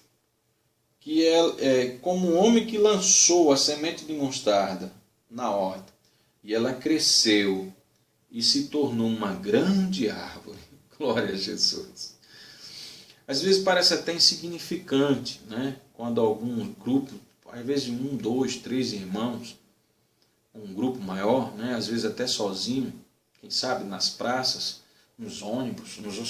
que é como um homem que lançou a semente de mostarda na horta, e ela cresceu e se tornou uma grande árvore. Glória a Jesus. Às vezes parece até insignificante, né? Quando algum grupo, às vezes 1, 2, 3 irmãos, um grupo maior, né? Às vezes até sozinho, quem sabe nas praças, nos ônibus, nos